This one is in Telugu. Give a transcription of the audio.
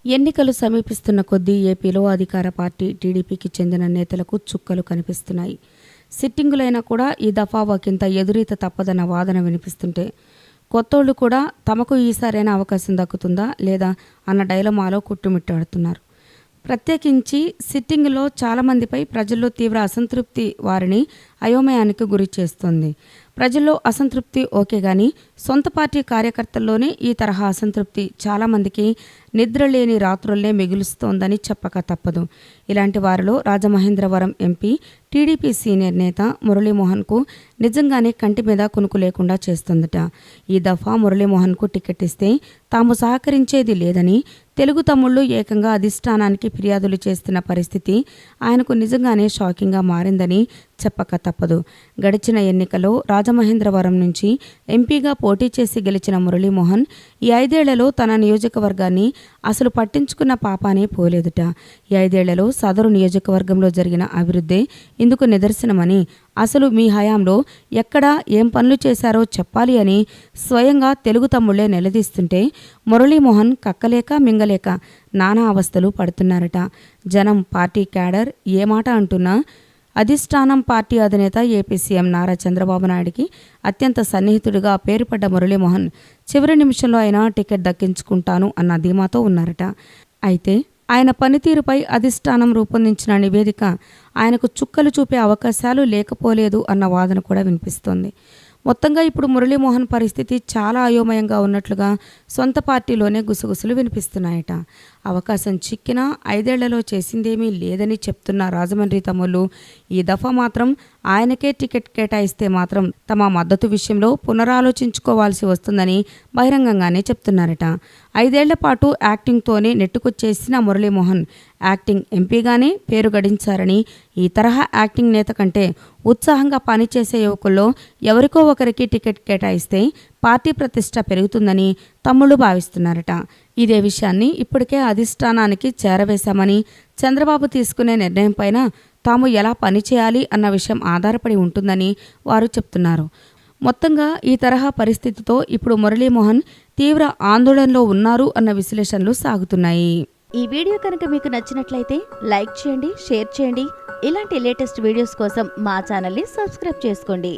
ఎన్నికలు సమీపిస్తున్న కొద్దీ ఏపీలో అధికార పార్టీ టీడీపీకి చెందిన నేతలకు చుక్కలు కనిపిస్తున్నాయి. సిట్టింగులైనా కూడా ఈ దఫా ఒకంత ఎదురీత తప్పదన్న వాదన వినిపిస్తుంటే కొత్తోళ్లు కూడా తమకు ఈసారైనా అవకాశం దక్కుతుందా లేదా అన్న డైలమాలో కుట్టుమిట్టాడుతున్నారు. ప్రత్యేకించి సిట్టింగ్లో చాలామందిపై ప్రజల్లో తీవ్ర అసంతృప్తి వారిని అయోమయానికి గురి చేస్తోంది. ప్రజల్లో అసంతృప్తి ఓకే గాని సొంత పార్టీ కార్యకర్తల్లోనే ఈ తరహా అసంతృప్తి చాలామందికి నిద్రలేని రాత్రుల్నే మిగులుస్తోందని చెప్పక తప్పదు. ఇలాంటి వారిలో రాజమహేంద్రవరం ఎంపీ టీడీపీ సీనియర్ నేత మురళీమోహన్కు నిజంగానే కంటి మీద కునుకు లేకుండా చేస్తుందట. ఈ దఫా మురళీమోహన్కు టికెట్ ఇస్తే తాము సహకరించేది లేదని తెలుగు తమ్ముళ్లు ఏకంగా అధిష్టానానికి ఫిర్యాదులు చేస్తున్న పరిస్థితి ఆయనకు నిజంగానే షాకింగ్గా మారిందని చెప్పక తప్పదు. గడిచిన ఎన్నికల్లో రాజమహేంద్రవరం నుంచి ఎంపీగా పోటీ చేసి గెలిచిన మురళీమోహన్ ఈ 5 ఏళ్లలో తన నియోజకవర్గాన్ని అసలు పట్టించుకున్న పాపానే పోలేదుట. ఈ 5 ఏళ్లలో సదరు నియోజకవర్గంలో జరిగిన అభివృద్ధే ఇందుకు నిదర్శనమని, అసలు మీ హయాంలో ఎక్కడ ఏం పనులు చేశారో చెప్పాలి అని స్వయంగా తెలుగు తమ్ముళ్లే నిలదీస్తుంటే మురళీమోహన్ కక్కలేక మింగలేక నానా అవస్థలు పడుతున్నారట. జనం, పార్టీ క్యాడర్ ఏ మాట అంటున్నా అధిష్టానం, పార్టీ అధినేత ఏపీ సీఎం నారా చంద్రబాబు నాయుడికి అత్యంత సన్నిహితుడిగా పేరుపడ్డ మురళీమోహన్ చివరి నిమిషంలో అయినా టికెట్ దక్కించుకుంటాను అన్న ధీమాతో ఉన్నారట. అయితే ఆయన పనితీరుపై అధిష్టానం రూపొందించిన నివేదిక ఆయనకు చుక్కలు చూపే అవకాశాలు లేకపోలేదు అన్న వాదన కూడా వినిపిస్తోంది. మొత్తంగా ఇప్పుడు మురళీమోహన్ పరిస్థితి చాలా అయోమయంగా ఉన్నట్లుగా సొంత పార్టీలోనే గుసగుసలు వినిపిస్తున్నాయట. అవకాశం చిక్కినా 5 ఏళ్లలో చేసిందేమీ లేదని చెప్తున్న రాజమండ్రి తమ్ముళ్ళు ఈ దఫా మాత్రం ఆయనకే టికెట్ కేటాయిస్తే మాత్రం తమ మద్దతు విషయంలో పునరాలోచించుకోవాల్సి వస్తుందని బహిరంగంగానే చెప్తున్నారట. 5 ఏళ్ల పాటు యాక్టింగ్తోనే నెట్టుకొచ్చేసిన మురళీమోహన్ యాక్టింగ్ ఎంపీగానే పేరు గడించారని, ఈ తరహా యాక్టింగ్ నేత కంటే ఉత్సాహంగా పనిచేసే యువకుల్లో ఎవరికో ఒకరికి టికెట్ కేటాయిస్తే పార్టీ ప్రతిష్ట పెరుగుతుందని తమ్ముళ్ళు భావిస్తున్నారట. ఇదే విషయాన్ని ఇప్పటికే అధిష్టానానికి చేరవేశామని, చంద్రబాబు తీసుకునే నిర్ణయం పైన తాము ఎలా పనిచేయాలి అన్న విషయం ఆధారపడి ఉంటుందని వారు చెప్తున్నారు. మొత్తంగా ఈ తరహా పరిస్థితితో ఇప్పుడు మురళీమోహన్ తీవ్ర ఆందోళనలో ఉన్నారు అన్న విశ్లేషణలు సాగుతున్నాయి. ఈ వీడియో కనుక మీకు నచ్చినట్లయితే లైక్ చేయండి, షేర్ చేయండి. ఇలాంటి లేటెస్ట్ వీడియోస్ కోసం మా ఛానల్ని సబ్స్క్రైబ్ చేసుకోండి.